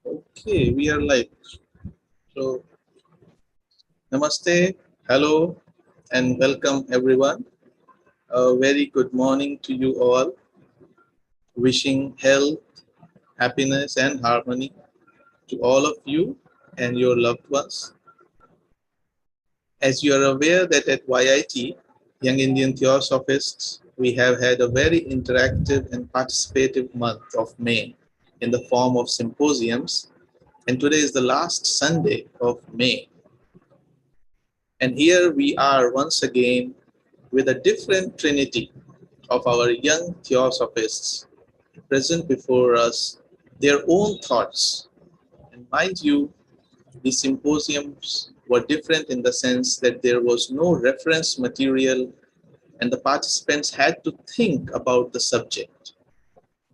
Okay, we are live. So, namaste, hello, and welcome everyone. A very good morning to you all. Wishing health, happiness, and harmony to all of you and your loved ones. As you are aware that at YIT, Young Indian Theosophists, we have had a very interactive and participative month of May in the form of symposiums, and today is the last Sunday of May. And here we are once again with a different trinity of our young theosophists present before us, their own thoughts. And mind you, the symposiums were different in the sense that there was no reference material and the participants had to think about the subject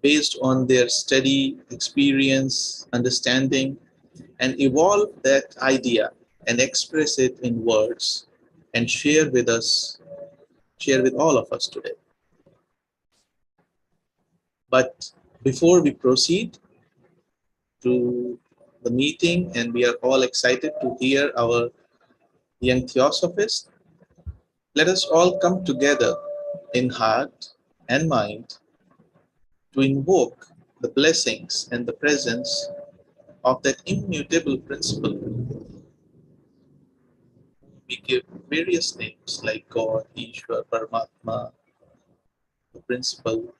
based on their study, experience, understanding, and evolve that idea and express it in words and share with all of us today. But before we proceed to the meeting, and we are all excited to hear our young theosophist, let us all come together in heart and mind to invoke the blessings and the presence of that immutable principle. We give various names like God, Ishwar, Paramatma, the principle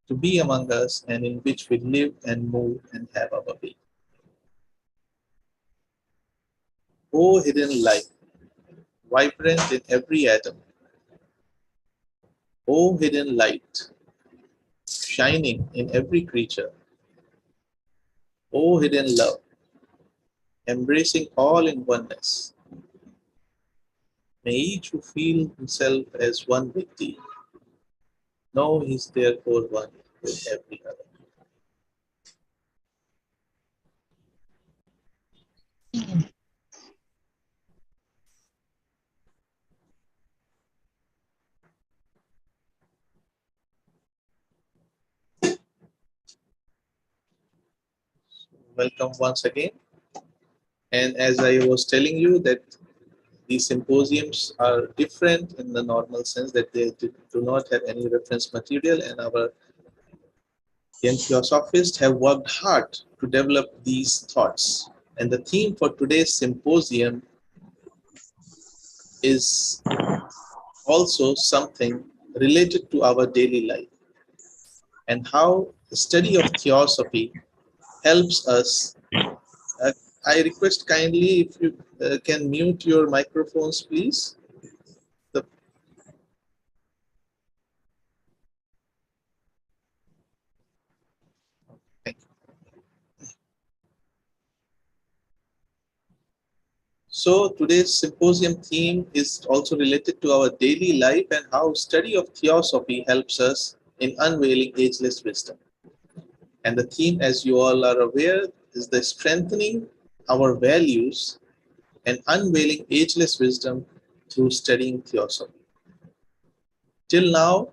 to be among us and in which we live and move and have our being. O hidden light, vibrant in every atom, O hidden light, shining in every creature, O hidden love, embracing all in oneness, may each who feel himself as one with thee know he is therefore one with every other. Welcome once again. And as I was telling you that these symposiums are different in the normal sense that they do not have any reference material, and our young theosophists have worked hard to develop these thoughts. And the theme for today's symposium is also something related to our daily life and how the study of theosophy helps us. Uh, I request kindly if you can mute your microphones, please. The, thank you. So today's symposium theme is also related to our daily life and how study of theosophy helps us in unveiling ageless wisdom. And the theme, as you all are aware, is the strengthening our values and unveiling ageless wisdom through studying theosophy. Till now,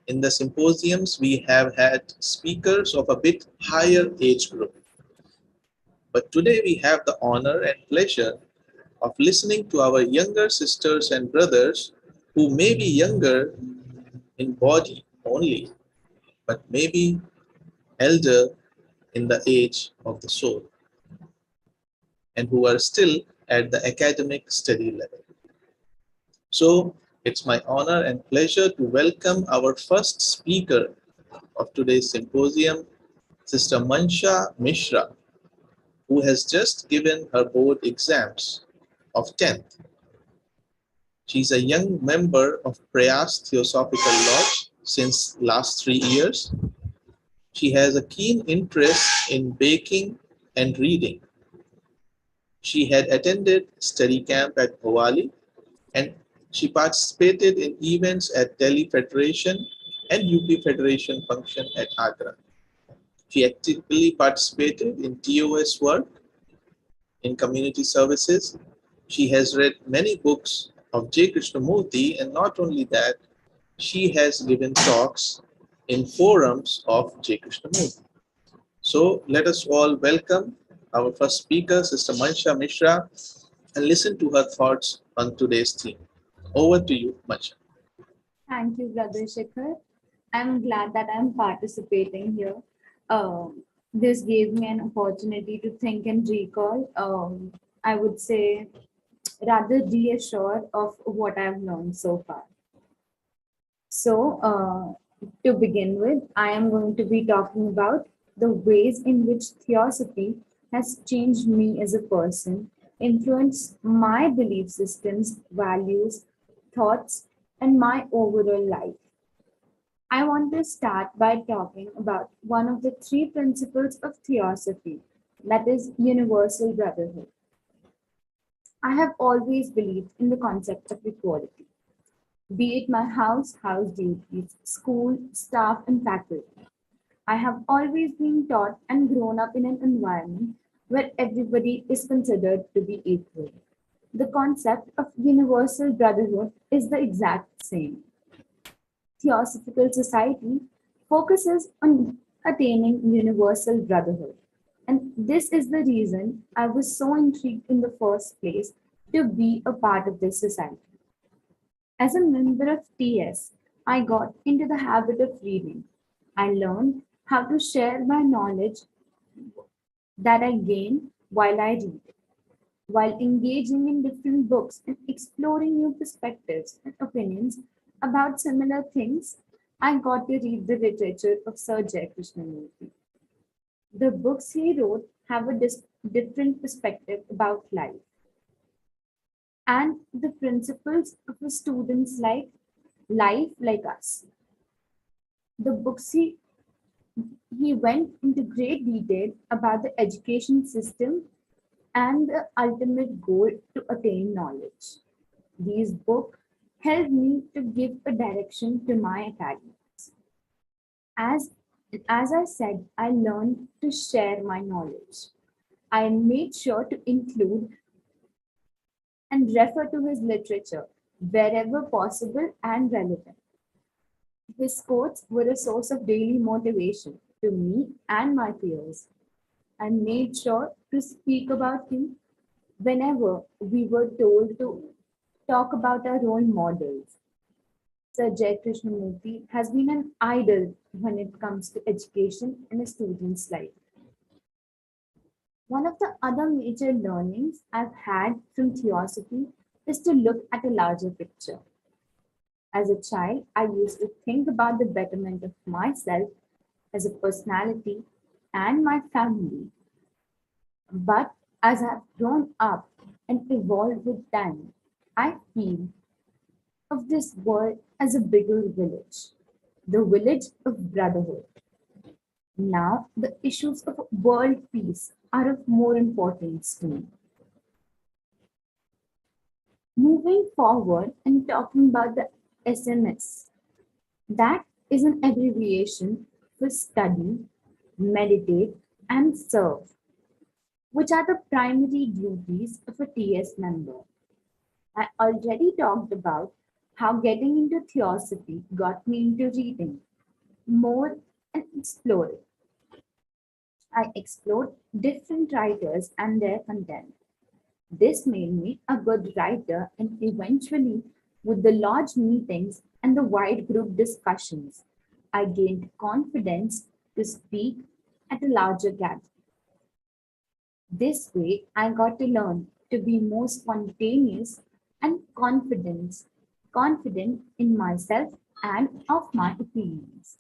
in the symposiums, we have had speakers of a bit higher age group. But today we have the honor and pleasure of listening to our younger sisters and brothers who may be younger in body only, but maybe elder in the age of the soul, and who are still at the academic study level. So it's my honor and pleasure to welcome our first speaker of today's symposium, Sister Mansha Mishra, who has just given her board exams of 10th. She's a young member of Prayas Theosophical Lodge since last 3 years. She has a keen interest in baking and reading. She had attended study camp at Bhawali, and she participated in events at Delhi Federation and UP Federation function at Agra. She actively participated in TOS work in community services. She has read many books of J. Krishnamurti, and not only that, she has given talks in forums of J. Krishnamurti. So let us all welcome our first speaker, Sister Mansha Mishra, and listen to her thoughts on today's theme. Over to you, Mansha. Thank you, Brother Shikhar. I'm glad that I'm participating here. This gave me an opportunity to think and recall. I would say, rather reassured of what I've learned so far. So, to begin with, I am going to be talking about the ways in which theosophy has changed me as a person, influenced my belief systems, values, thoughts, and my overall life. I want to start by talking about one of the three principles of theosophy, that is, universal brotherhood. I have always believed in the concept of equality, be it my house duties, school, staff, and faculty. I have always been taught and grown up in an environment where everybody is considered to be equal. The concept of universal brotherhood is the exact same. Theosophical society focuses on attaining universal brotherhood. And this is the reason I was so intrigued in the first place to be a part of this society. As a member of TS, I got into the habit of reading. I learned how to share my knowledge that I gain while I read, while engaging in different books and exploring new perspectives and opinions about similar things. I got to read the literature of Sir J. Krishnamurti. The books he wrote have a different perspective about life and the principles of a student's life like us. The books he went into great detail about the education system and the ultimate goal to attain knowledge. These books helped me to give a direction to my academics. As, as I said, I learned to share my knowledge. I made sure to include and refer to his literature wherever possible and relevant. His quotes were a source of daily motivation to me and my peers. I made sure to speak about him whenever we were told to talk about our role models. Sir Jai Krishnamurti has been an idol when it comes to education in a student's life. One of the other major learnings I've had from theosophy is to look at a larger picture. As a child, I used to think about the betterment of myself as a personality and my family. But as I've grown up and evolved with time, I feel of this world as a bigger village, the village of brotherhood. Now, the issues of world peace are of more importance to me. Moving forward and talking about the SMS, that is an abbreviation for study, meditate, and serve, which are the primary duties of a TS member. I already talked about how getting into theosophy got me into reading more and exploring. I explored different writers and their content. This made me a good writer, and eventually, with the large meetings and the wide group discussions, I gained confidence to speak at a larger gathering. This way, I got to learn to be more spontaneous and confident in myself and of my opinions.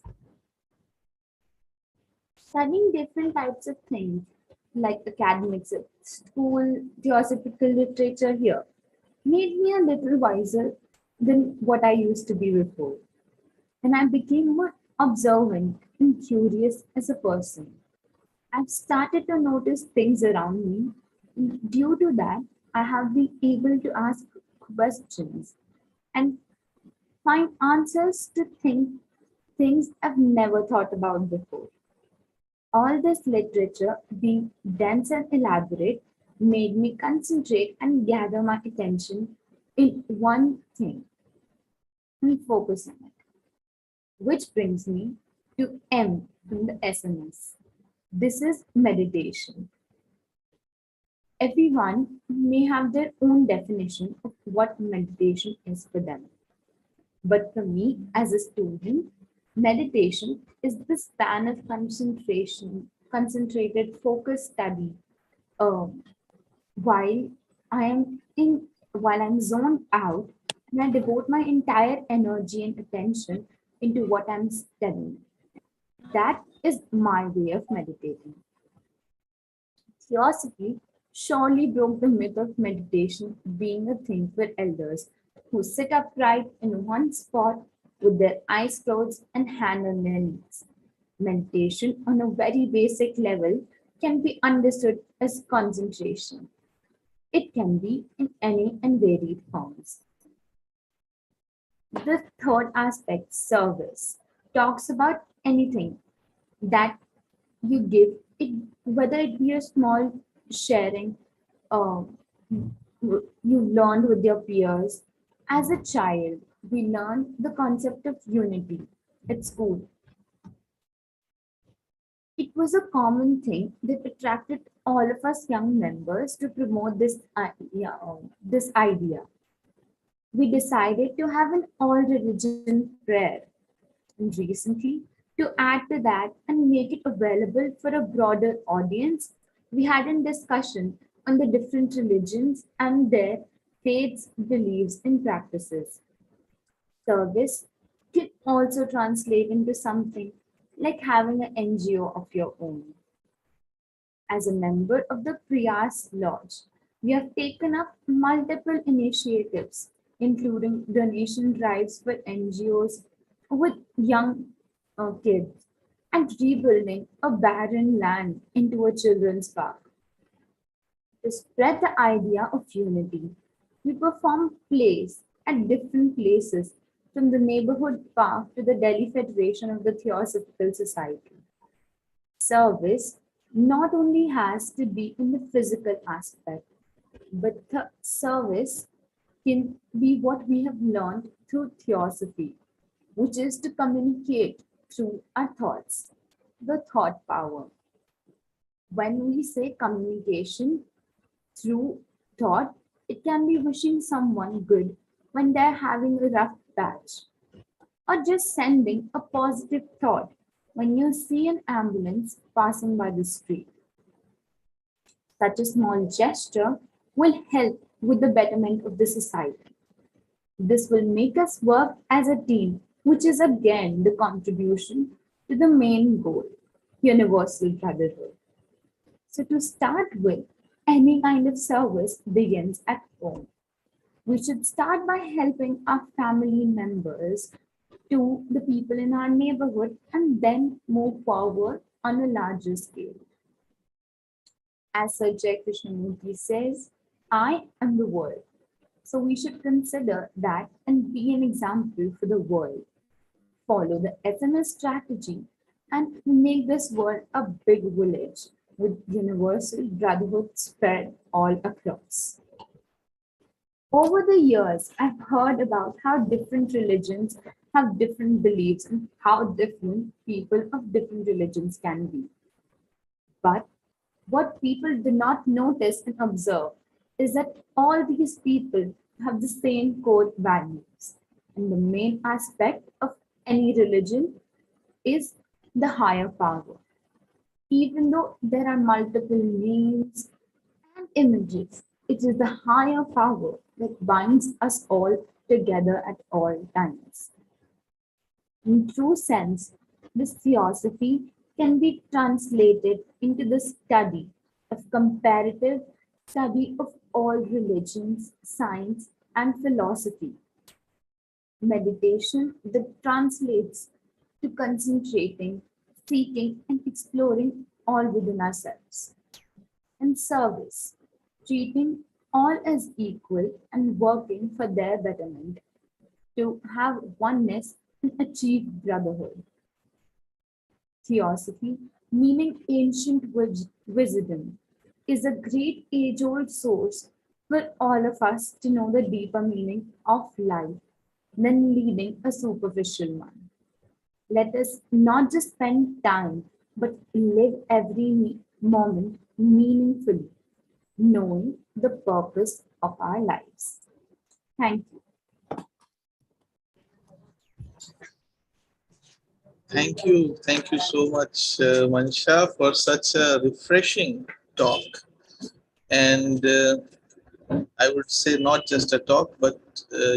Studying different types of things like academics at school, theosophical literature here made me a little wiser than what I used to be before. And I became more observant and curious as a person. I've started to notice things around me. And due to that, I have been able to ask questions and find answers to things I've never thought about before. All this literature, being dense and elaborate, made me concentrate and gather my attention in one thing and focus on it. Which brings me to M from the SMS. This is meditation. Everyone may have their own definition of what meditation is for them. But for me, as a student, meditation is the span of concentration, concentrated focused study. Um, while I am in, while I'm zoned out, and I devote my entire energy and attention into what I'm studying. That is my way of meditating. Theosophy surely broke the myth of meditation being a thing for elders who sit upright in one spot with their eyes closed and hand on their knees. Meditation, on a very basic level, can be understood as concentration. It can be in any and varied forms. The third aspect, service, talks about anything that you give it, whether it be a small sharing uh, you learned with your peers. As a child, we learned the concept of unity at school. It was a common thing that attracted all of us young members to promote this idea. We decided to have an all religion prayer, and recently, to add to that and make it available for a broader audience, we had a discussion on the different religions and their faiths, beliefs, and practices. Service can also translate into something like having an NGO of your own. As a member of the Priyas Lodge, we have taken up multiple initiatives, including donation drives for NGOs with young kids and rebuilding a barren land into a children's park. To spread the idea of unity, we perform plays at different places from the neighborhood park to the Delhi Federation of the Theosophical Society. Service not only has to be in the physical aspect, but the service can be what we have learned through theosophy, which is to communicate through our thoughts, the thought power. When we say communication through thought, it can be wishing someone good when they're having a rough patch, or just sending a positive thought when you see an ambulance passing by the street. Such a small gesture will help with the betterment of the society. This will make us work as a team, which is again the contribution to the main goal, universal brotherhood. So, to start with, any kind of service begins at home. We should start by helping our family members to the people in our neighborhood and then move forward on a larger scale. As Sir Jai Krishnamurti says, I am the world. So we should consider that and be an example for the world. Follow the SMS strategy and make this world a big village with universal brotherhood spread all across. Over the years, I've heard about how different religions have different beliefs and how different people of different religions can be. But what people do not notice and observe is that all these people have the same core values. And the main aspect of any religion is the higher power. Even though there are multiple names and images, it is the higher power that binds us all together at all times. In true sense, this theosophy can be translated into the study of comparative study of all religions, science, and philosophy. Meditation that translates to concentrating, seeking, and exploring all within ourselves. And service, treating all as equal and working for their betterment to have oneness and achieve brotherhood. Theosophy, meaning ancient wisdom, is a great age old source for all of us to know the deeper meaning of life than leading a superficial one. Let us not just spend time, but live every moment meaningfully, knowing the purpose of our lives. Thank you. Thank you so much, Mansha, for such a refreshing talk. And I would say not just a talk, but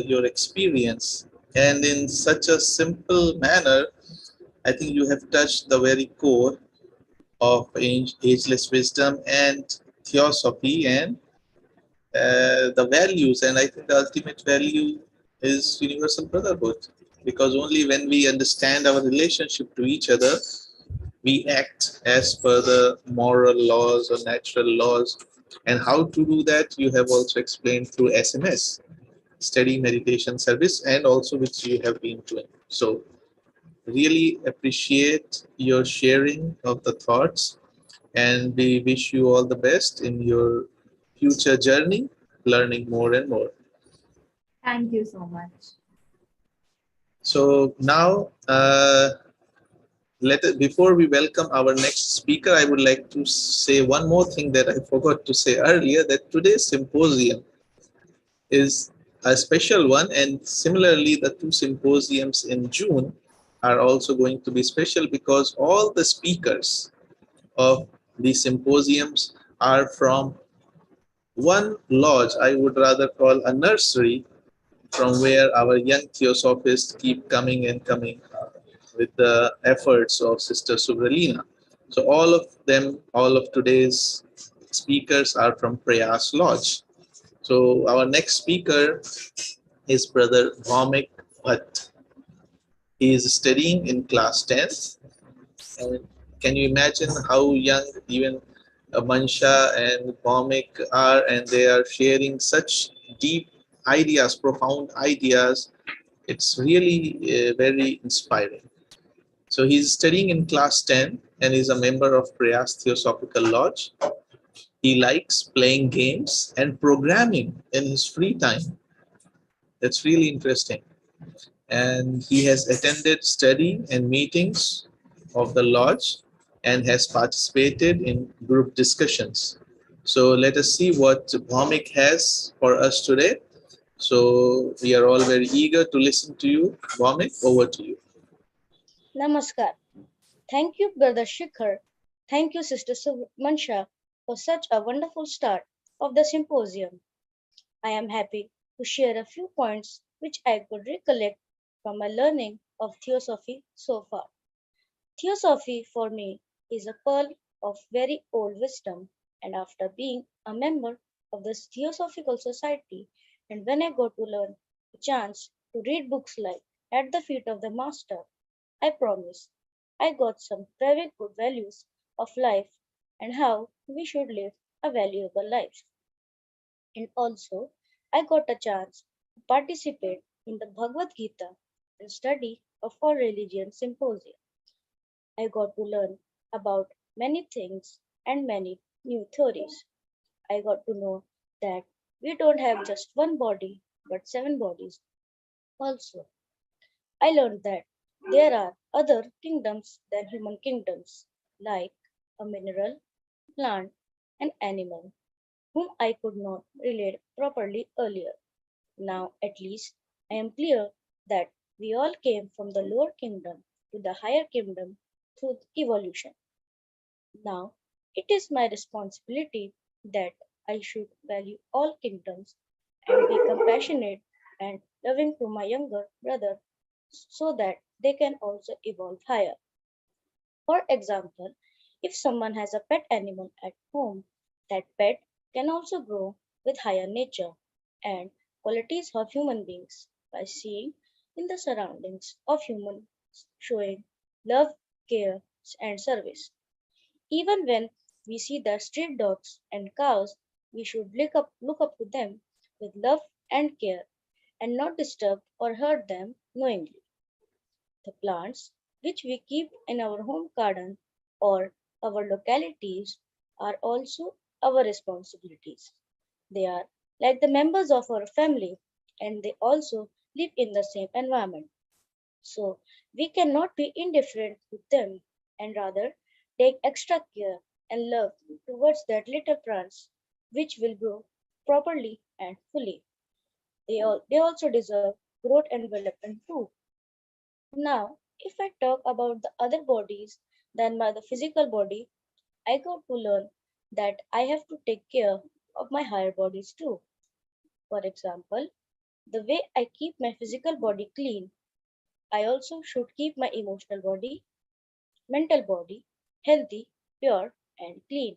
your experience. And in such a simple manner, I think you have touched the very core of ageless wisdom and theosophy and the values. And I think the ultimate value is universal brotherhood, because only when we understand our relationship to each other, we act as per the moral laws or natural laws. And how to do that, you have also explained through SMS, study meditation service, and also which you have been doing. So really appreciate your sharing of the thoughts, and we wish you all the best in your future journey, learning more and more. Thank you so much. So now, before we welcome our next speaker, I would like to say one more thing that I forgot to say earlier, that today's symposium is a special one, and similarly the two symposiums in June are also going to be special, because all the speakers of these symposiums are from one lodge, I would rather call a nursery, from where our young theosophists keep coming and coming with the efforts of Sister Subralina. So all of them, all of today's speakers are from Prayas Lodge. So our next speaker is Brother Bhaumik Bhatt. He is studying in class 10th. And can you imagine how young even Mansha and Bhaumik are, and they are sharing such deep ideas, profound ideas. It's really very inspiring. So he's studying in class 10 and is a member of Prayas Theosophical Lodge. He likes playing games and programming in his free time. That's really interesting. And he has attended study and meetings of the lodge and has participated in group discussions. So let us see what Bhaumik has for us today. So we are all very eager to listen to you. Bhaumik, over to you. Namaskar. Thank you, Brother Shikhar. Thank you, Sister Mansha, for such a wonderful start of the symposium. I am happy to share a few points which I could recollect from my learning of Theosophy so far. Theosophy for me is a pearl of very old wisdom, and after being a member of this Theosophical Society, and when I got to learn a chance to read books like At the Feet of the Master, I promise I got some very good values of life and how we should live a valuable life. And also, I got a chance to participate in the Bhagavad Gita and study of our religion symposium. I got to learn about many things and many new theories. I got to know that we don't have just one body but seven bodies. Also, I learned that there are other kingdoms than human kingdoms, like a mineral, plant, and animal, whom I could not relate properly earlier. Now, at least, I am clear that we all came from the lower kingdom to the higher kingdom through evolution. Now, it is my responsibility that I should value all kingdoms and be compassionate and loving to my younger brother so that they can also evolve higher. For example, if someone has a pet animal at home, that pet can also grow with higher nature and qualities of human beings by seeing in the surroundings of humans showing love, care, and service. Even when we see the street dogs and cows, we should look up to them with love and care and not disturb or hurt them knowingly. The plants which we keep in our home garden or our localities are also our responsibilities. They are like the members of our family and they also live in the same environment. So we cannot be indifferent to them and rather take extra care and love towards that little plants which will grow properly and fully. They also deserve growth and development too. Now, if I talk about the other bodies than my the physical body, I got to learn that I have to take care of my higher bodies too. For example, the way I keep my physical body clean, I also should keep my emotional body, mental body healthy, pure, and clean.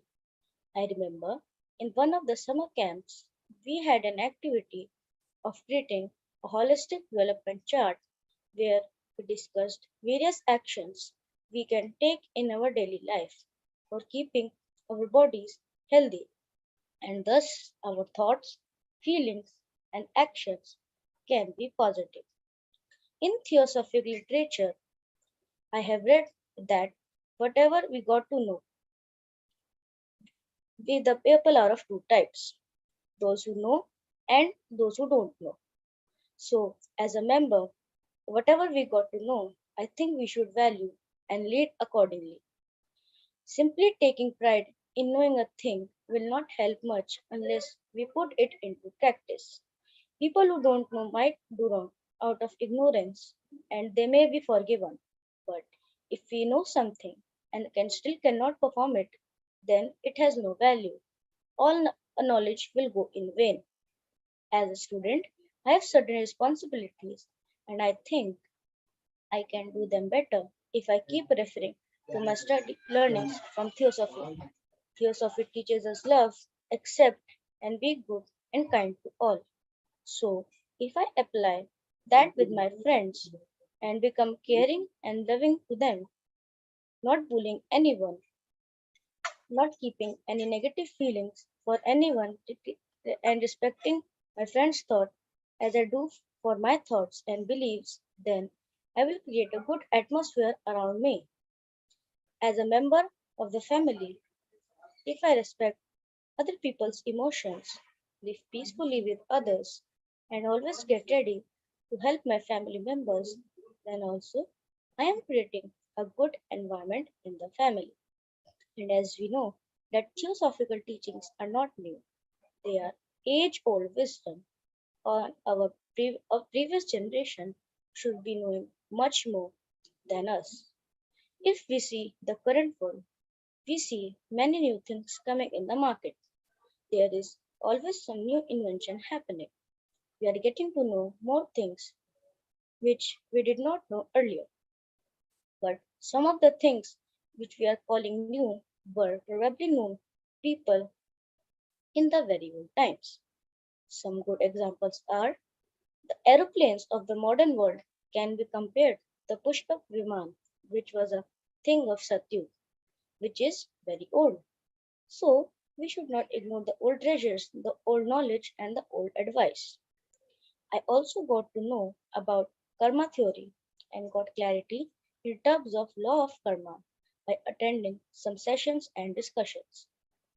I remember in one of the summer camps, we had an activity of creating a holistic development chart where we discussed various actions we can take in our daily life for keeping our bodies healthy, and thus our thoughts, feelings, and actions can be positive. In theosophic literature, I have read that whatever we got to know, the people are of two types, those who know and those who don't know. So, as a member, whatever we got to know, I think we should value and lead accordingly. Simply taking pride in knowing a thing will not help much unless we put it into practice. People who don't know might do wrong out of ignorance and they may be forgiven. But if we know something and can still cannot perform it, then it has no value. All knowledge will go in vain. As a student, I have certain responsibilities and I think I can do them better if I keep referring to my study learnings from theosophy. Theosophy teaches us love, accept, and be good and kind to all. So, if I apply that with my friends and become caring and loving to them, not bullying anyone, not keeping any negative feelings for anyone, and respecting my friend's thought as I do for my thoughts and beliefs, then I will create a good atmosphere around me. As a member of the family, if I respect other people's emotions, live peacefully with others, and always get ready to help my family members, then also I am creating a good environment in the family. And as we know, that theosophical teachings are not new, they are age old wisdom, or our previous generation should be knowing much more than us. If we see the current world, we see many new things coming in the market. There is always some new invention happening. We are getting to know more things which we did not know earlier. But some of the things which we are calling new were probably known people in the very old times. Some good examples are the aeroplanes of the modern world can be compared to the Pushpak Viman, which was a thing of Satyug, which is very old. So we should not ignore the old treasures, the old knowledge, and the old advice. I also got to know about karma theory and got clarity in terms of law of karma by attending some sessions and discussions.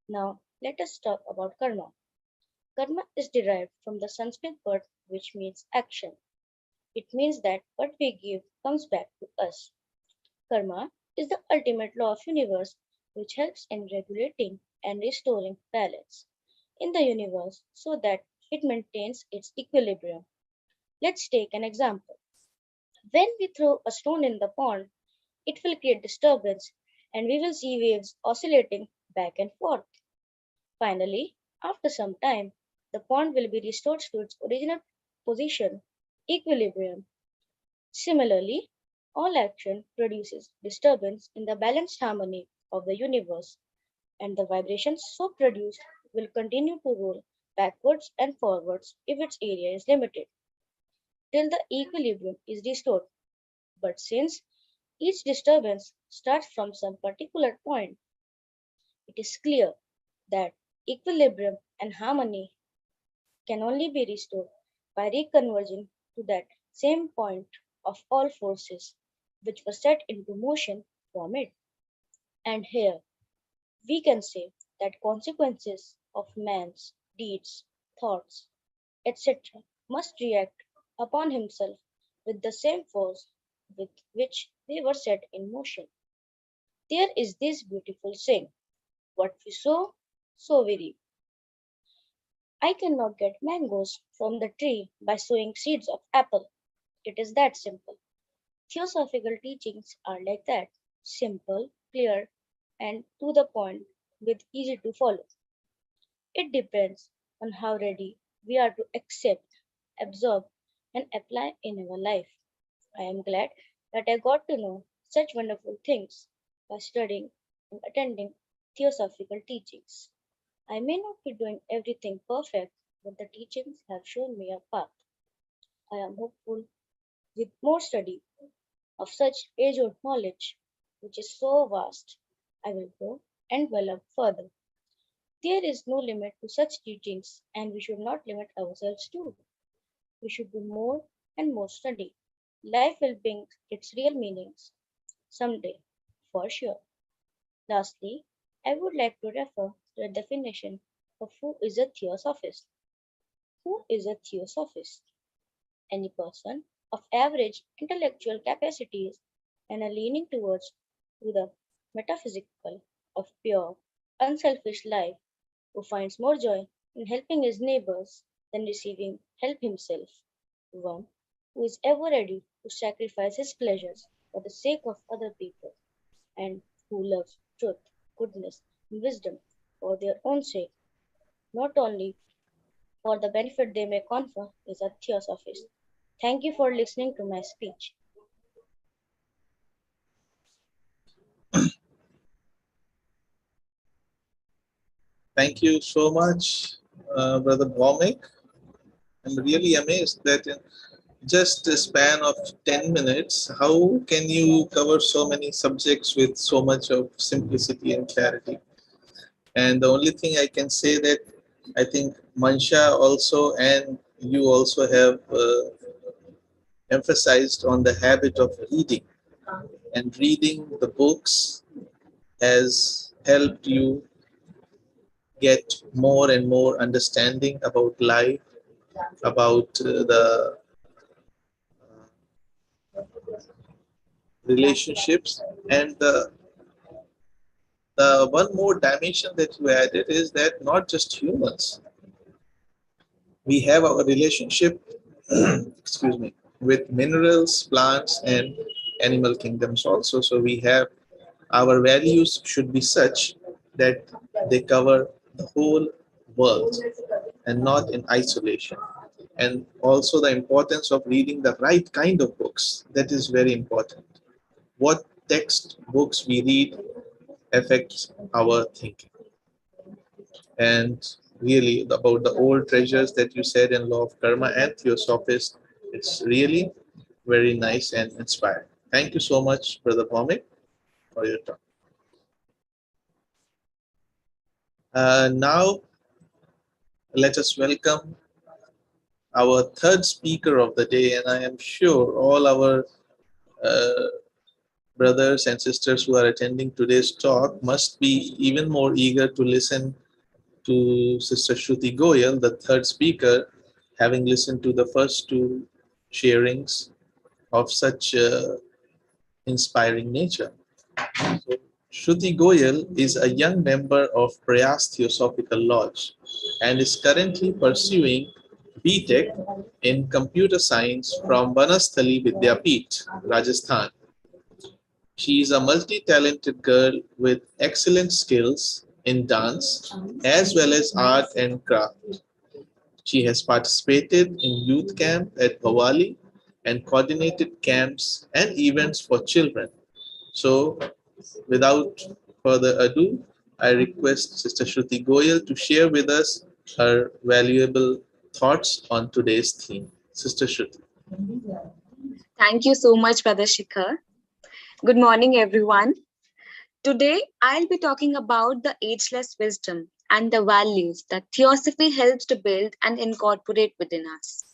Now, let us talk about karma. Karma is derived from the Sanskrit word which means action. It means that what we give comes back to us. Karma is the ultimate law of universe which helps in regulating and restoring balance in the universe so that it maintains its equilibrium. Let's take an example. When we throw a stone in the pond, it will create disturbance and we will see waves oscillating back and forth. Finally, after some time, the pond will be restored to its original position, equilibrium. Similarly, all action produces disturbance in the balanced harmony of the universe, and the vibrations so produced will continue to roll backwards and forwards if its area is limited till the equilibrium is restored. But since each disturbance starts from some particular point, it is clear that equilibrium and harmony can only be restored by reconverging to that same point of all forces which were set into motion from it. And here we can say that consequences of man's deeds, thoughts, etc., must react upon himself with the same force with which they were set in motion. There is this beautiful saying, what we sow, so we reap. I cannot get mangoes from the tree by sowing seeds of apple. It is that simple. Theosophical teachings are like that, simple, clear, and to the point with easy to follow. It depends on how ready we are to accept, absorb, and apply in our life. I am glad that I got to know such wonderful things by studying and attending theosophical teachings. I may not be doing everything perfect, but the teachings have shown me a path. I am hopeful with more study of such age old knowledge, which is so vast, I will grow and develop further. There is no limit to such teachings, and we should not limit ourselves too. We should do more and more study. Life will bring its real meanings someday, for sure. Lastly, I would like to refer to the definition of who is a theosophist. Who is a theosophist? Any person of average intellectual capacities and a leaning towards to the metaphysical of pure, unselfish life who finds more joy in helping his neighbors than receiving help himself, one who is ever ready to sacrifice his pleasures for the sake of other people, and who loves truth, goodness, and wisdom for their own sake, not only for the benefit they may confer, is a theosophist. Thank you for listening to my speech. Thank you so much, Brother Bhomik. I'm really amazed that in just a span of 10 minutes, how can you cover so many subjects with so much of simplicity and clarity? And the only thing I can say that I think Mansha also and you also have emphasized on the habit of reading. And reading the books has helped you get more and more understanding about life, about the relationships, and the one more dimension that you added is that not just humans, we have our relationship excuse me, with minerals, plants, and animal kingdoms also. So we have our values should be such that they cover the whole world and not in isolation. And also the importance of reading the right kind of books, that is very important. What textbooks we read affects our thinking. And really about the old treasures that you said in Law of Karma and Theosophist, it's really very nice and inspiring. Thank you so much, Brother Bhomik, for your talk. Now, let us welcome our third speaker of the day, and I am sure all our uh, brothers and sisters who are attending today's talk must be even more eager to listen to Sister Shruti Goyal, the third speaker, having listened to the first two sharings of such inspiring nature. So, Shruti Goyal is a young member of Prayas Theosophical Lodge and is currently pursuing BTech in Computer Science from Vanasthali Vidyapeeth, Rajasthan. She is a multi-talented girl with excellent skills in dance as well as art and craft. She has participated in youth camp at Bhawali and coordinated camps and events for children. So, without further ado, I request Sister Shruti Goyal to share with us her valuable thoughts on today's theme. Sister Shruti. Thank you so much, Brother Shikhar. Good morning, everyone. Today, I'll be talking about the ageless wisdom and the values that Theosophy helps to build and incorporate within us.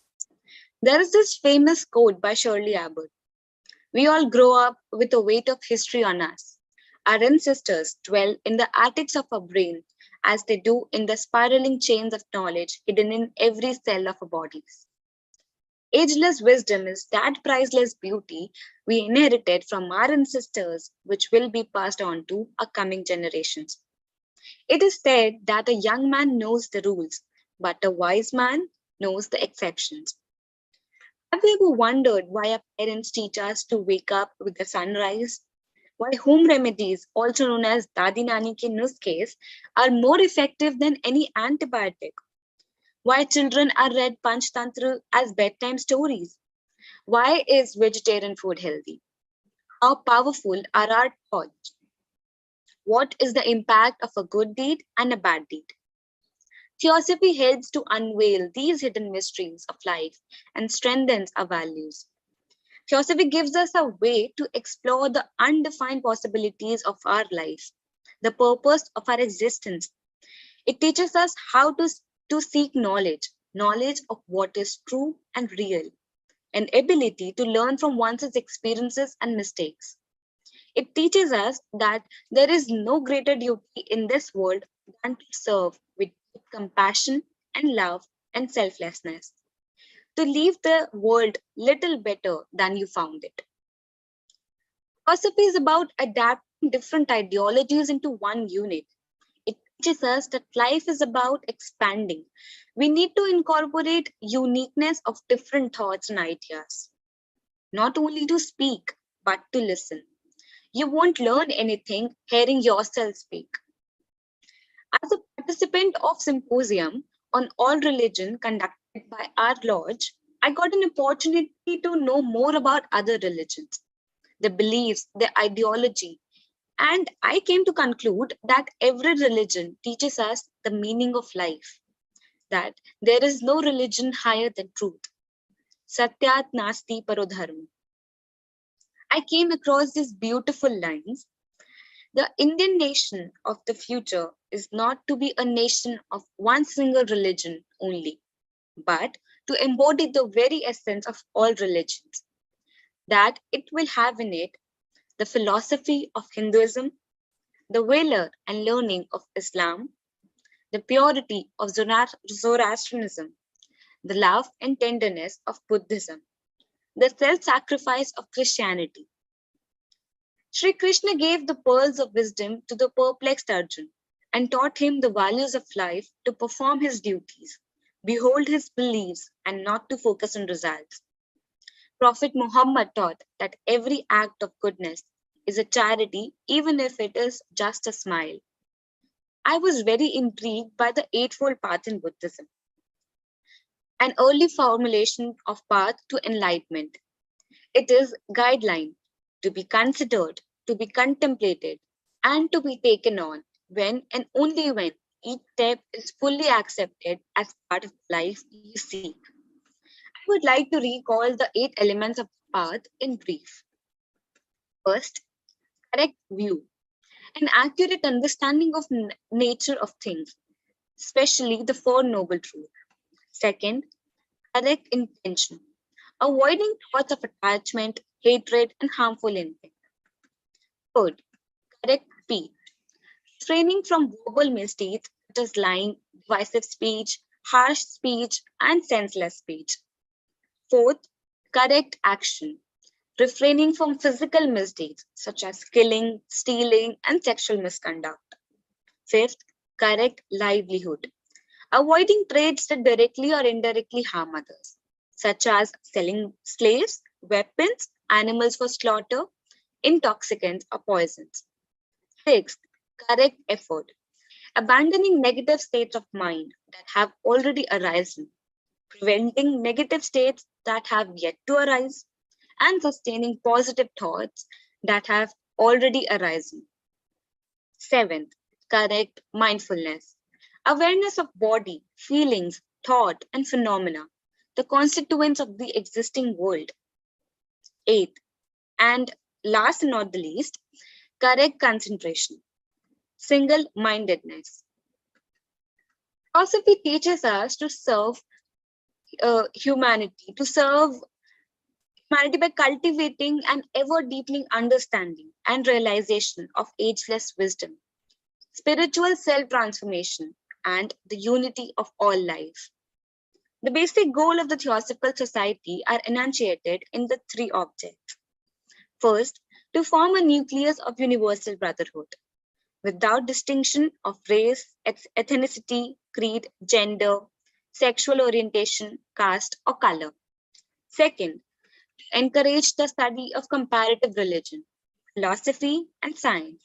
There is this famous quote by Shirley Abbott. We all grow up with the weight of history on us. Our ancestors dwell in the attics of our brain as they do in the spiraling chains of knowledge hidden in every cell of our bodies. Ageless wisdom is that priceless beauty we inherited from our ancestors, which will be passed on to our coming generations. It is said that a young man knows the rules, but a wise man knows the exceptions. Have you ever wondered why our parents teach us to wake up with the sunrise? Why home remedies, also known as Dadi Nani ke nuskes, are more effective than any antibiotic? Why children are read Panchtantra as bedtime stories? Why is vegetarian food healthy? How powerful are our thoughts? What is the impact of a good deed and a bad deed? Theosophy helps to unveil these hidden mysteries of life and strengthens our values. Theosophy gives us a way to explore the undefined possibilities of our life, the purpose of our existence. It teaches us how to seek knowledge, knowledge of what is true and real, an ability to learn from one's experiences and mistakes. It teaches us that there is no greater duty in this world than to serve with compassion and love and selflessness, to leave the world little better than you found it. Philosophy is about adapting different ideologies into one unit. It teaches us that life is about expanding. We need to incorporate uniqueness of different thoughts and ideas, not only to speak, but to listen. You won't learn anything hearing yourself speak. As a participant of Symposium on All Religion conducted by our lodge, I got an opportunity to know more about other religions, their beliefs, their ideology, and I came to conclude that every religion teaches us the meaning of life, that there is no religion higher than truth. Satyat nasti parodharma. I came across these beautiful lines. The Indian nation of the future is not to be a nation of one single religion only, but to embody the very essence of all religions, that it will have in it the philosophy of Hinduism, the valor and learning of Islam, the purity of Zoroastrianism, the love and tenderness of Buddhism, the self-sacrifice of Christianity. Sri Krishna gave the pearls of wisdom to the perplexed Arjun and taught him the values of life to perform his duties, behold his beliefs, and not to focus on results. Prophet Muhammad taught that every act of goodness is a charity, even if it is just a smile. I was very intrigued by the Eightfold Path in Buddhism, an early formulation of path to enlightenment. It is guideline to be considered, to be contemplated, and to be taken on when and only when each step is fully accepted as part of life you seek. I would like to recall the 8 elements of the path in brief. First, correct view, an accurate understanding of nature of things, especially the Four Noble Truths. Second, correct intention, avoiding thoughts of attachment, hatred, and harmful intent. Third, correct speech, refraining from verbal misdeeds such as lying, divisive speech, harsh speech, and senseless speech. Fourth, correct action, refraining from physical misdeeds such as killing, stealing, and sexual misconduct. Fifth, correct livelihood, avoiding trades that directly or indirectly harm others, such as selling slaves, weapons, animals for slaughter, intoxicants, or poisons. Sixth, correct effort, abandoning negative states of mind that have already arisen, preventing negative states that have yet to arise, and sustaining positive thoughts that have already arisen. Seventh, correct mindfulness, awareness of body, feelings, thought, and phenomena, the constituents of the existing world. Eighth, and last and not the least, correct concentration, single mindedness. Philosophy teaches us to serve humanity, to serve humanity by cultivating an ever deepening understanding and realization of ageless wisdom, spiritual self transformation, and the unity of all life. The basic goal of the Theosophical Society are enunciated in the three objects. First, to form a nucleus of universal brotherhood, without distinction of race, ethnicity, creed, gender, sexual orientation, caste, or color. Second, to encourage the study of comparative religion, philosophy, and science.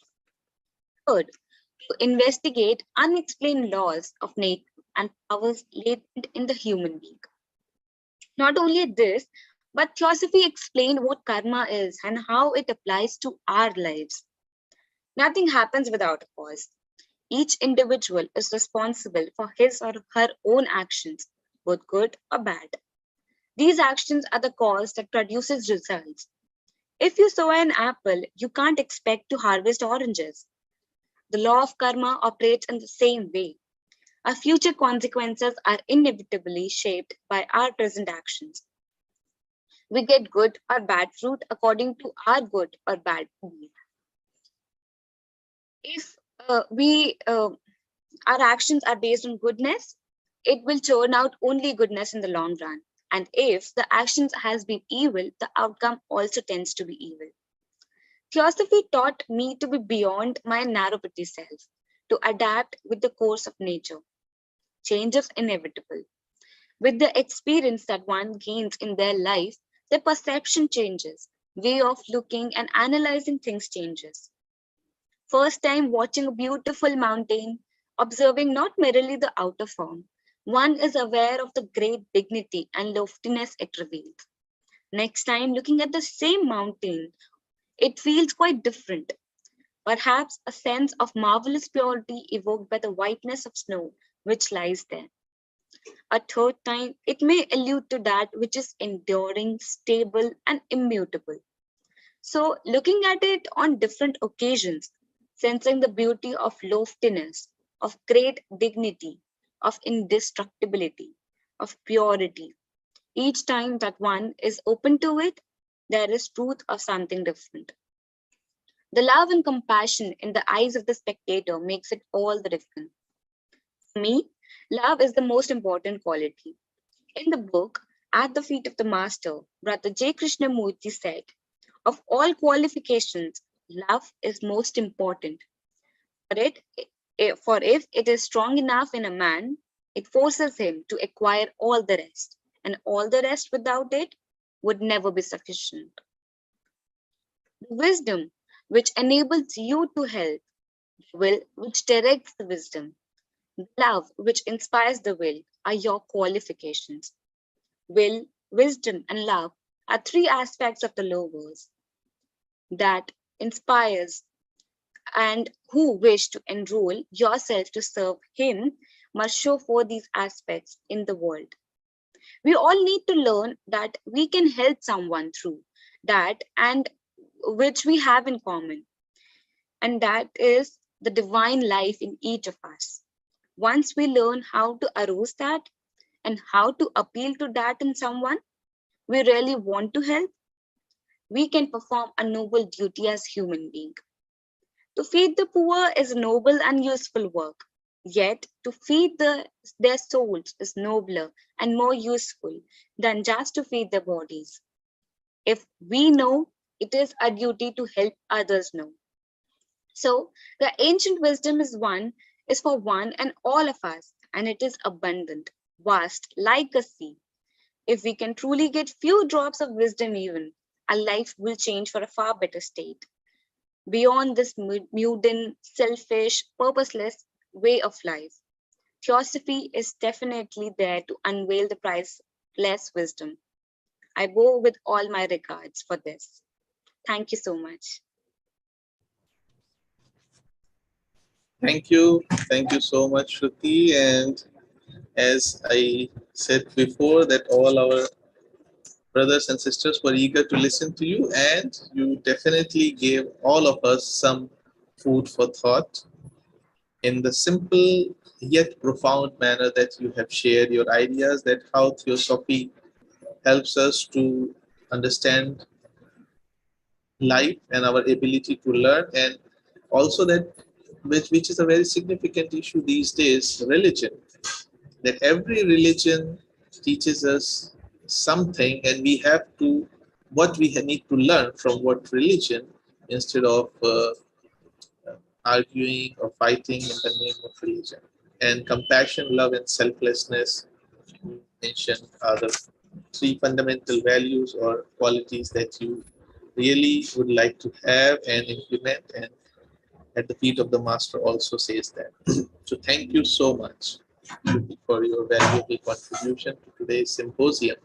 Third, to investigate unexplained laws of nature and powers latent in the human being. Not only this, but Theosophy explained what karma is and how it applies to our lives. Nothing happens without a cause. Each individual is responsible for his or her own actions, both good or bad. These actions are the cause that produces results. If you sow an apple, you can't expect to harvest oranges. The law of karma operates in the same way. Our future consequences are inevitably shaped by our present actions. We get good or bad fruit according to our good or bad deed. If our actions are based on goodness, it will turn out only goodness in the long run. And if the actions has been evil, the outcome also tends to be evil. Theosophy taught me to be beyond my narrow-pity self, to adapt with the course of nature. Change is inevitable. With the experience that one gains in their life, their perception changes, way of looking and analyzing things changes. First time watching a beautiful mountain, observing not merely the outer form, one is aware of the great dignity and loftiness it reveals. Next time looking at the same mountain, it feels quite different. Perhaps a sense of marvelous purity evoked by the whiteness of snow which lies there. A third time, it may allude to that which is enduring, stable, and immutable. So, looking at it on different occasions, sensing the beauty of loftiness, of great dignity, of indestructibility, of purity, each time that one is open to it, there is truth of something different. The love and compassion in the eyes of the spectator makes it all the difference. For me, love is the most important quality. In the book, At the Feet of the Master, Brother J. Krishnamurti said, of all qualifications, love is most important. For if it is strong enough in a man, it forces him to acquire all the rest, and all the rest without it would never be sufficient. The wisdom which enables you to help, the will which directs the wisdom, the love which inspires the will are your qualifications. Will, wisdom, and love are three aspects of the logos that inspires, and who wish to enroll yourself to serve him must show for these aspects in the world. We all need to learn that we can help someone through that and which we have in common, and that is the divine life in each of us. Once we learn how to arouse that and how to appeal to that in someone we really want to help, we can perform a noble duty as human being. To feed the poor is a noble and useful work, yet to feed their souls is nobler and more useful than just to feed their bodies. If we know, it is our duty to help others know. So the ancient wisdom is for one and all of us, and it is abundant, vast, like a sea. If we can truly get few drops of wisdom even, our life will change for a far better state. Beyond this mundane, selfish, purposeless way of life, Theosophy is definitely there to unveil the priceless wisdom. I bow with all my regards for this. Thank you so much. Thank you. Thank you so much, Shruti. And as I said before, that all our brothers and sisters were eager to listen to you, and you definitely gave all of us some food for thought in the simple yet profound manner that you have shared your ideas, that how Theosophy helps us to understand life and our ability to learn, and also that which is a very significant issue these days, religion, that every religion teaches us something, and we have to what we need to learn from what religion instead of arguing or fighting in the name of religion. And compassion, love, and selflessness mentioned are the three fundamental values or qualities that you really would like to have and implement. And at the feet of the master also says that. So thank you so much for your valuable contribution to today's symposium.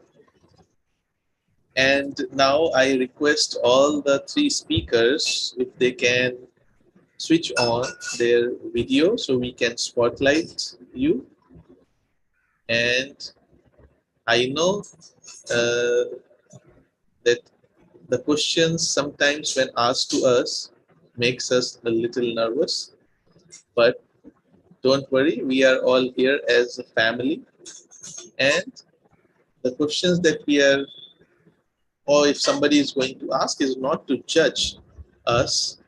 And now I request all the three speakers if they can switch on their video so we can spotlight you. And I know that the questions sometimes when asked to us makes us a little nervous, but don't worry, we are all here as a family, and the questions that we are, or if somebody is going to ask, is not to judge us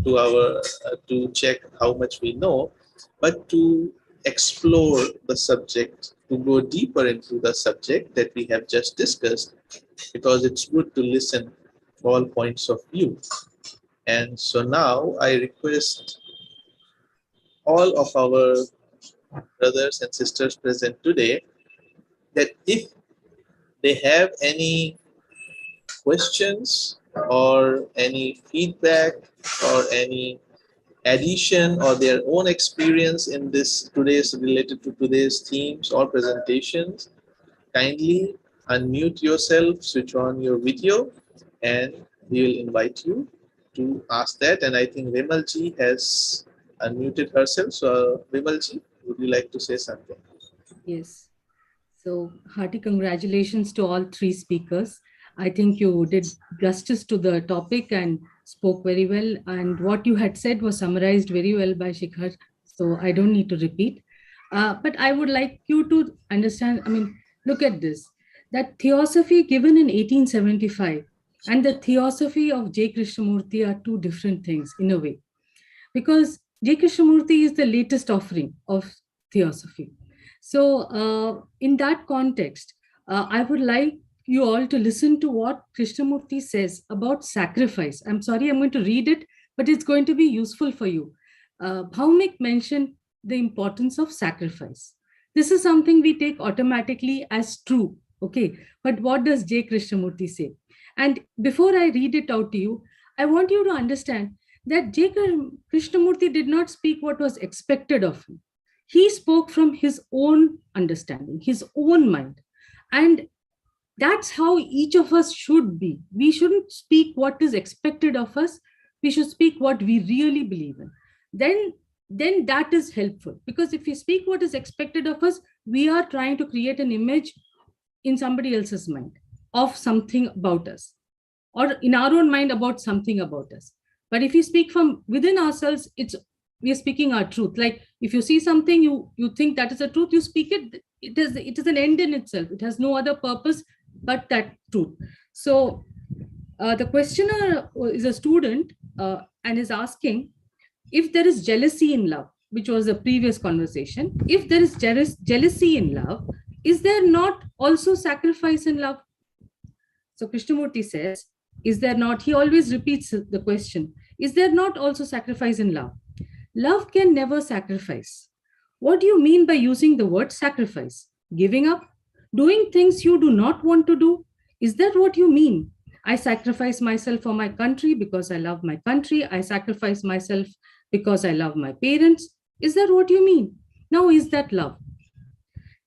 to our to check how much we know, but to explore the subject, to go deeper into the subject that we have just discussed, because it's good to listen all points of view. And so now I request all of our brothers and sisters present today that if they have any questions or any feedback or any addition or their own experience in this today's related to today's themes or presentations, kindly unmute yourself, switch on your video, and we will invite you to ask that. And I think Vimalji has unmuted herself. So Vimalji, would you like to say something? Yes. So hearty congratulations to all three speakers. I think you did justice to the topic and spoke very well. And what you had said was summarized very well by Shikhar. So I don't need to repeat. But I would like you to understand, look at this. That theosophy given in 1875 and the theosophy of J. Krishnamurti are two different things in a way. Because J. Krishnamurti is the latest offering of theosophy. So in that context, I would like you all to listen to what Krishnamurti says about sacrifice. I'm sorry, I'm going to read it, but it's going to be useful for you. Bhaumik mentioned the importance of sacrifice. This is something we take automatically as true, okay? But what does J. Krishnamurti say? And before I read it out to you, I want you to understand that J. Krishnamurti did not speak what was expected of him. He spoke from his own understanding, his own mind. And that's how each of us should be. We shouldn't speak what is expected of us. We should speak what we really believe in. Then that is helpful. Because if we speak what is expected of us, we are trying to create an image in somebody else's mind of something about us, or in our own mind about something about us. But if we speak from within ourselves, we are speaking our truth. Like if you see something, you think that is a truth, you speak it. It is an end in itself. It has no other purpose but that truth. So the questioner is a student and is asking if there is jealousy in love, which was the previous conversation. If there is jealousy in love, is there not also sacrifice in love? So Krishnamurti says, is there not? He always repeats the question. Is there not also sacrifice in love? Love can never sacrifice. What do you mean by using the word sacrifice? Giving up? Doing things you do not want to do? Is that what you mean? I sacrifice myself for my country because I love my country. I sacrifice myself because I love my parents. Is that what you mean? Now, is that love?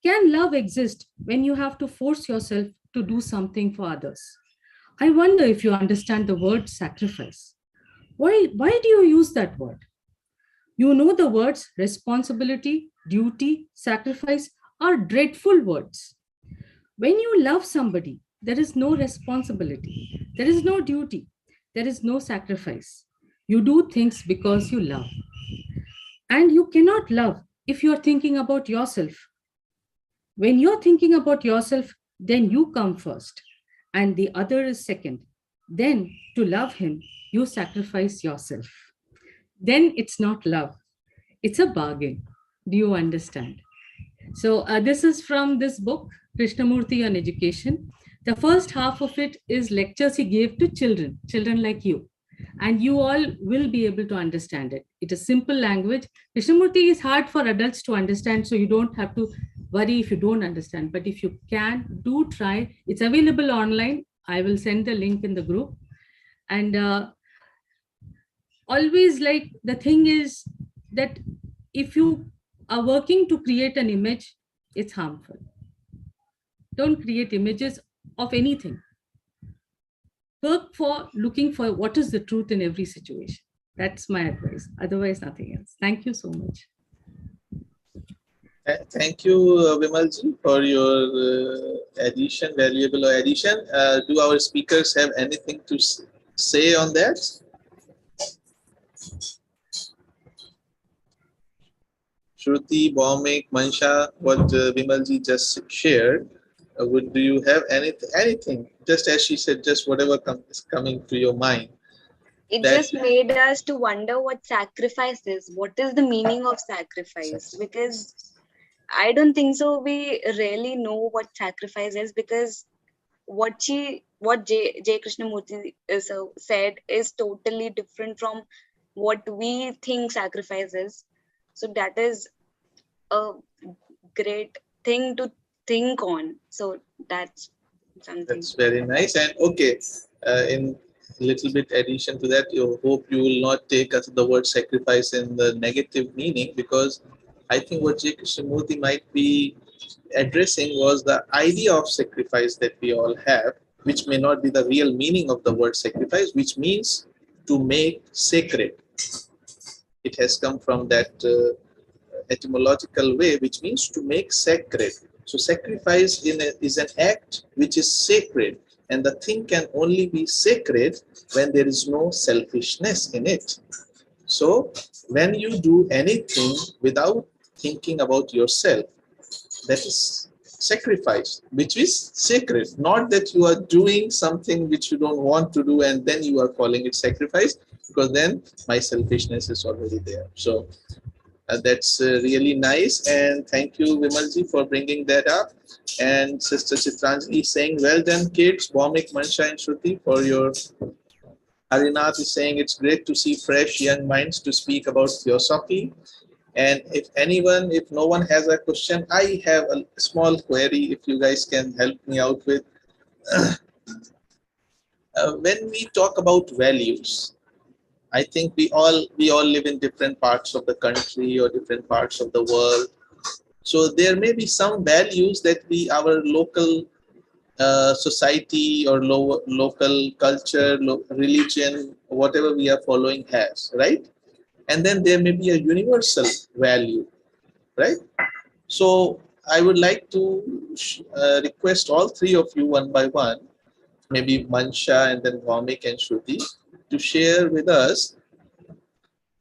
Can love exist when you have to force yourself to do something for others? I wonder if you understand the word sacrifice. Why do you use that word? You know the words responsibility, duty, sacrifice are dreadful words. When you love somebody, there is no responsibility, there is no duty, there is no sacrifice. You do things because you love. And you cannot love if you are thinking about yourself. When you're thinking about yourself, then you come first and the other is second. Then to love him, you sacrifice yourself. Then it's not love, it's a bargain. Do you understand? So this is from this book, Krishnamurti on education. The first half of it is lectures he gave to children like you. And you all will be able to understand it. It is simple language. Krishnamurti is hard for adults to understand, so you don't have to worry if you don't understand. But if you can, do try. It's available online. I will send the link in the group. And always, like, the thing is that if you are working to create an image, it's harmful. Don't create images of anything. Work for looking for what is the truth in every situation. That's my advice. Otherwise, nothing else. Thank you so much. Thank you, Vimalji, for your addition, valuable addition. Do our speakers have anything to say on that? Shruti, Bhaumik, Mansha, what Vimalji just shared, do you have anything? Just as she said, just whatever is coming to your mind. It just made us to wonder what sacrifice is. What is the meaning of sacrifice? Because I don't think so. We really know what sacrifice is, because what J. Krishnamurti said is totally different from what we think sacrifice is. So that is a great thing to think on. So that's something. That's very nice. And okay, in little bit addition to that, you hope you will not take the word sacrifice in the negative meaning, because I think what J. Krishnamurti might be addressing was the idea of sacrifice that we all have, which may not be the real meaning of the word sacrifice, which means to make sacred. It has come from that etymological way, which means to make sacred. So sacrifice is an act which is sacred, and the thing can only be sacred when there is no selfishness in it. So when you do anything without thinking about yourself, that is sacrifice, which is sacred. Not that you are doing something which you don't want to do and then you are calling it sacrifice, because then my selfishness is already there. So that's really nice, and thank you, Vimalji, for bringing that up. And Sister Chitranjali saying, well done, kids. Bhaumik, Mansha, and Shruti, for your... Harinath is saying, it's great to see fresh young minds to speak about theosophy. And if no one has a question, I have a small query, if you guys can help me out with. When we talk about values, I think we all live in different parts of the country or different parts of the world. So there may be some values that our local society or local culture, religion, whatever we are following has, right? And then there may be a universal value, right? So I would like to request all three of you one by one, maybe Mansha and then Bhaumik and Shruti, to share with us,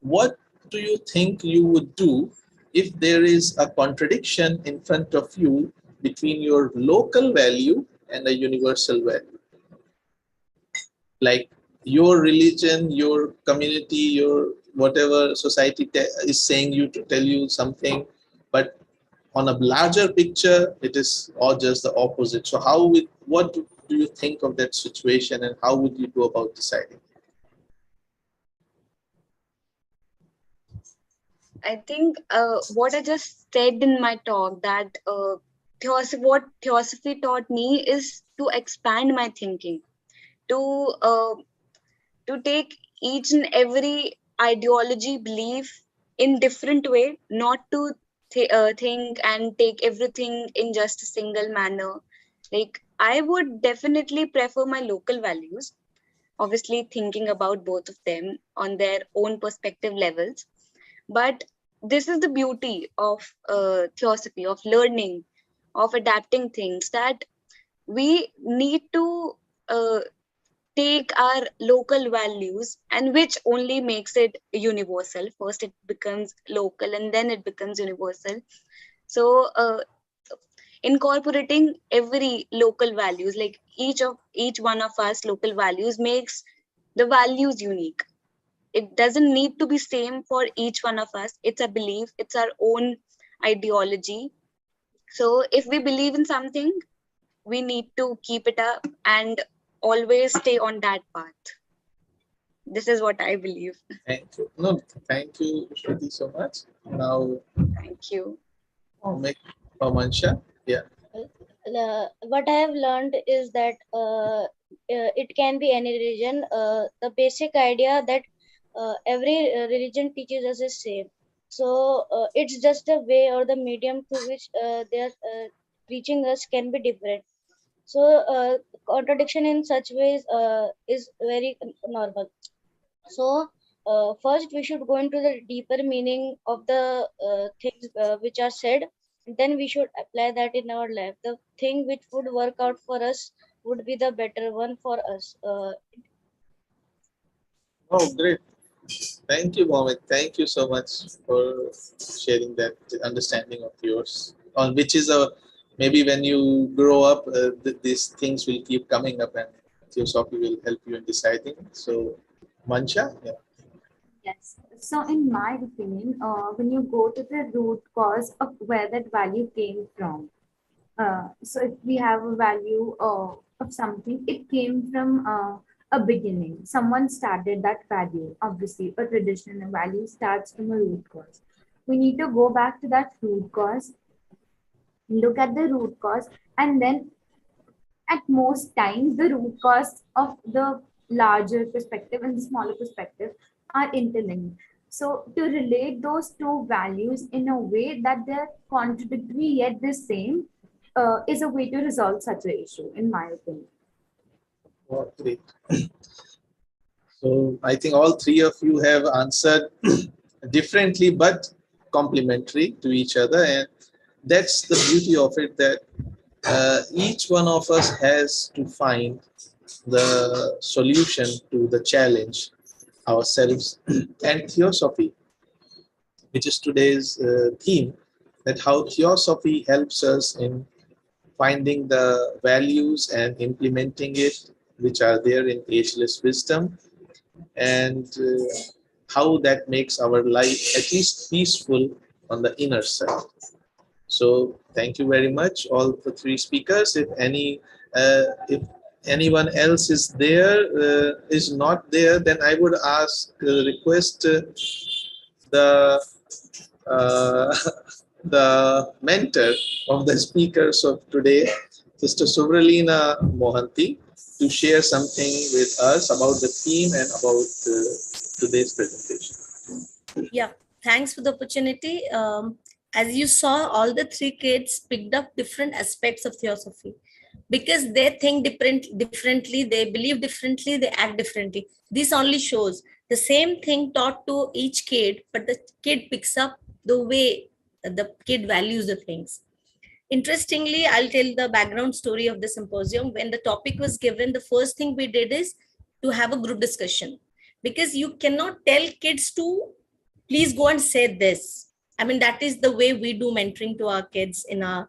what do you think you would do if there is a contradiction in front of you between your local value and a universal value? Like your religion, your community, your whatever society is saying you to tell you something, but on a larger picture, it is all just the opposite. So what do you think of that situation, and how would you go about deciding? I think what I just said in my talk, that what theosophy taught me is to expand my thinking, to take each and every ideology, belief in different way, not to think and take everything in just a single manner. Like, I would definitely prefer my local values, obviously thinking about both of them on their own perspective levels. But this is the beauty of theosophy, of learning, of adapting things, that we need to take our local values, and which only makes it universal. First it becomes local and then it becomes universal. So incorporating every local values, like each one of us local values makes the values unique. It doesn't need to be same for each one of us. It's a belief, it's our own ideology. So if we believe in something, we need to keep it up and always stay on that path. This is what I believe. Thank you. No, thank you, Shruti, so much. Now, Thank you. make Mansha. Yeah. What I have learned is that it can be any religion. The basic idea that every religion teaches us is same. So it's just the way or the medium through which they are reaching us can be different. So contradiction in such ways is very normal. So first we should go into the deeper meaning of the things which are said. Then we should apply that in our life. The thing which would work out for us would be the better one for us. Oh, great. Thank you, Mohammed. Thank you so much for sharing that understanding of yours. On which is a maybe when you grow up, these things will keep coming up, and theosophy will help you in deciding. So, Mansha, yeah. Yes. So, in my opinion, when you go to the root cause of where that value came from, so if we have a value of something, it came from a beginning. Someone started that value. Obviously, a tradition, a value starts from a root cause. We need to go back to that root cause, look at the root cause, and then at most times the root cause of the larger perspective and the smaller perspective are interlinked. So to relate those two values in a way that they're contradictory yet the same is a way to resolve such an issue, in my opinion. Oh, great. So I think all three of you have answered differently but complementary to each other, and that's the beauty of it, that each one of us has to find the solution to the challenge ourselves. And theosophy, which is today's theme, that how theosophy helps us in finding the values and implementing it, which are there in ageless wisdom, and how that makes our life at least peaceful on the inner side. So thank you very much, all the three speakers. If anyone else is there, is not there, then I would ask, request the uh, the mentor of the speakers of today, Sister Subralina Mohanty, to share something with us about the theme and about today's presentation. Yeah, thanks for the opportunity. As you saw, all the three kids picked up different aspects of theosophy because they think differently, they believe differently, they act differently. This only shows the same thing taught to each kid, but the kid picks up the way the kid values the things. Interestingly, I'll tell the background story of the symposium. When the topic was given, the first thing we did is to have a group discussion, because you cannot tell kids to please go and say this. I mean, that is the way we do mentoring to our kids in our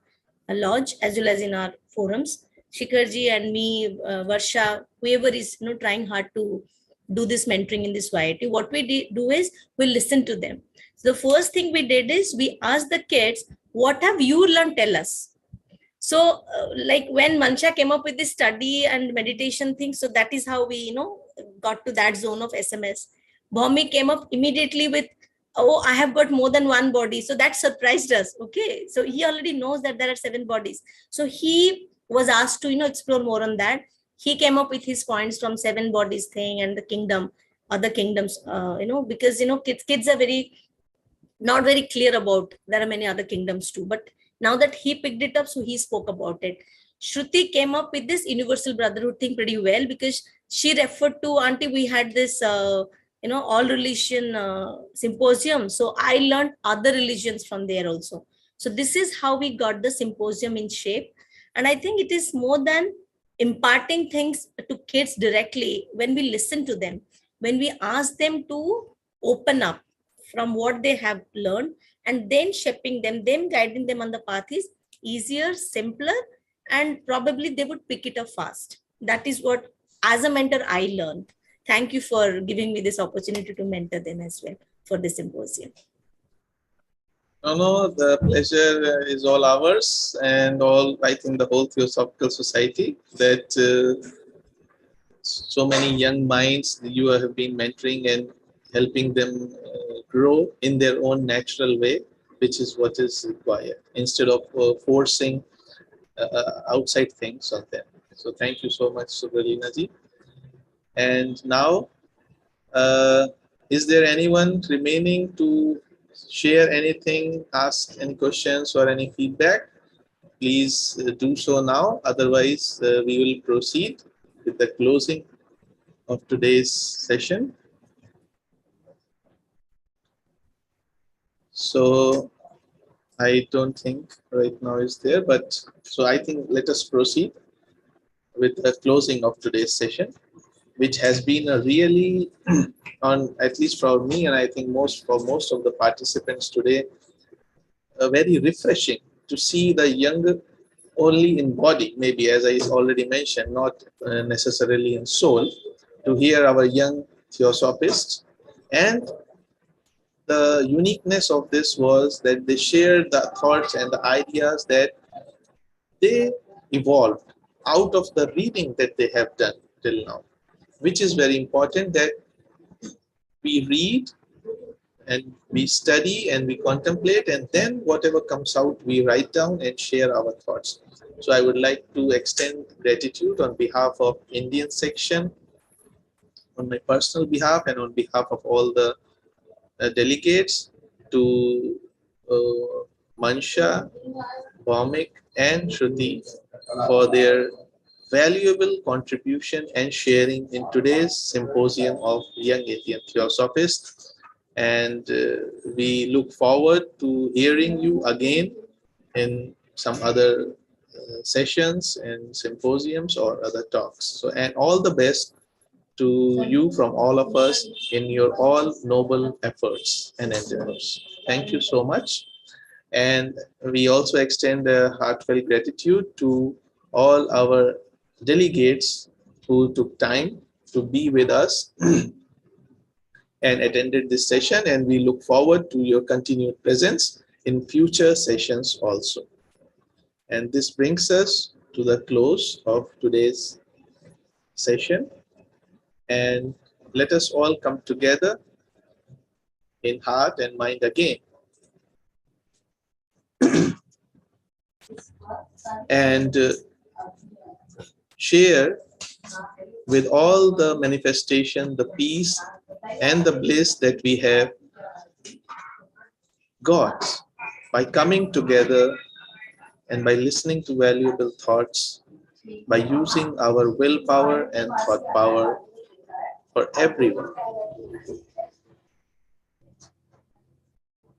lodge as well as in our forums. Shikharji and me, Varsha, whoever is trying hard to do this mentoring in this YIT, what we do is we listen to them. So the first thing we did is we asked the kids, what have you learned? Tell us. So like when Mansha came up with this study and meditation thing, so that is how we got to that zone of SMS. Bhumi came up immediately with, oh, I have got more than one body. So that surprised us. Okay, so he already knows that there are 7 bodies. So he was asked to explore more on that. He came up with his points from 7 bodies thing and the kingdom, other kingdoms, because kids are not very clear about, there are many other kingdoms too, but now that he picked it up, so he spoke about it. Shruti came up with this universal brotherhood thing pretty well, because she referred to, auntie, we had this all religion symposium, so I learned other religions from there also. So this is how we got the symposium in shape. And I think it is more than imparting things to kids directly. When we listen to them, when we ask them to open up from what they have learned, and then shaping them guiding them on the path is easier, simpler, and probably they would pick it up fast. That is what, as a mentor, I learned. Thank you for giving me this opportunity to mentor them as well for this symposium. No, the pleasure is all ours, and all, I think, the whole Theosophical Society, that so many young minds you have been mentoring and helping them grow in their own natural way, which is what is required, instead of forcing outside things on them. So thank you so much, Subralina ji. And now, uh, is there anyone remaining to share anything, ask any questions or any feedback? Please do so now. Otherwise, we will proceed with the closing of today's session. So I don't think right now is there, but so I think let us proceed with the closing of today's session, which has been a really on, at least for me, and I think most of the participants today, very refreshing to see the younger only in body, maybe, as I already mentioned, not necessarily in soul, to hear our young theosophists. And the uniqueness of this was that they shared the thoughts and the ideas that they evolved out of the reading that they have done till now, which is very important, that we read and we study and we contemplate, and then whatever comes out we write down and share our thoughts. So I would like to extend gratitude on behalf of Indian section, on my personal behalf, and on behalf of all the delegates, to Mansha, Bhaumik, and Shruti for their valuable contribution and sharing in today's symposium of young Indian theosophists. And we look forward to hearing you again in some other sessions and symposiums or other talks. So, and all the best to you from all of us in your all noble efforts and endeavors. Thank you so much. And we also extend a heartfelt gratitude to all our delegates who took time to be with us and attended this session. And we look forward to your continued presence in future sessions also. And this brings us to the close of today's session. And let us all come together in heart and mind again, and share with all the manifestation, the peace and the bliss that we have got by coming together and by listening to valuable thoughts, by using our willpower and thought power for everyone.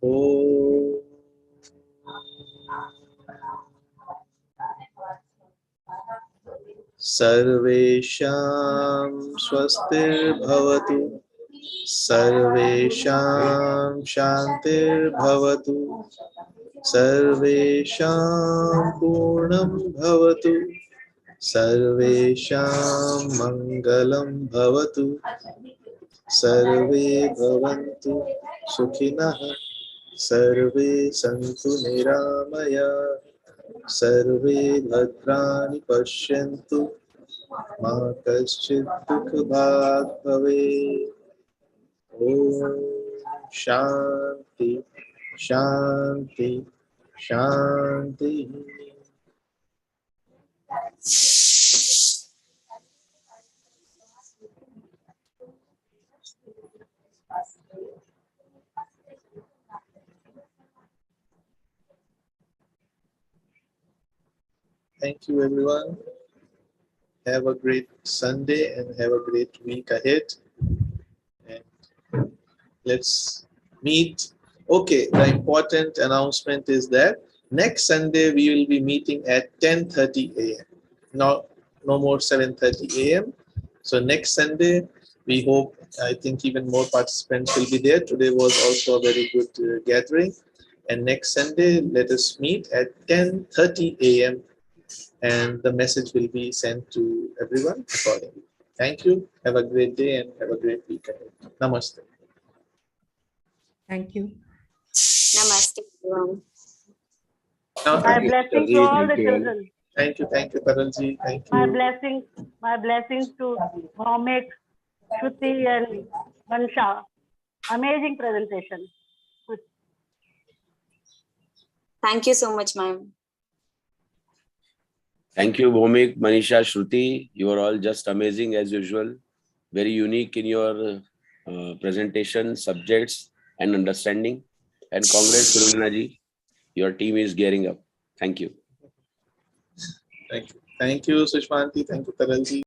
Oh. Sarvesham swastirbhavatu, Sarvesham shantirbhavatu, Sarvesham purnam bhavatu, Sarvesham mangalam bhavatu, Sarve bhavantu sukhinah, Sarve santu niramaya, Sarve bhadrani pashyantu, ma kaschid dukhabhag bhavet. Om Shanti, Shanti, Shanti. Thank you, everyone. Have a great Sunday and have a great week ahead. And let's meet. Okay, the important announcement is that next Sunday we will be meeting at 10:30 a.m. No more 7:30 a.m. So next Sunday, we hope, I think even more participants will be there. Today was also a very good gathering. And next Sunday, let us meet at 10:30 a.m. and the message will be sent to everyone accordingly. Thank you. Have a great day and have a great week ahead. Namaste. Thank you. Namaste, everyone. Now, My thank you. blessings to all the children. Thank you, Taralji. Thank My you. blessings to Bhawmik, Shruti and Mansha. Amazing presentation. Thank you so much, ma'am. Thank you, Bhomik, Manisha, Shruti. You are all just amazing as usual. Very unique in your presentation, subjects, and understanding. And congrats, Surundana ji. Your team is gearing up. Thank you. Thank you, Sushmanti. Thank you, Taralji.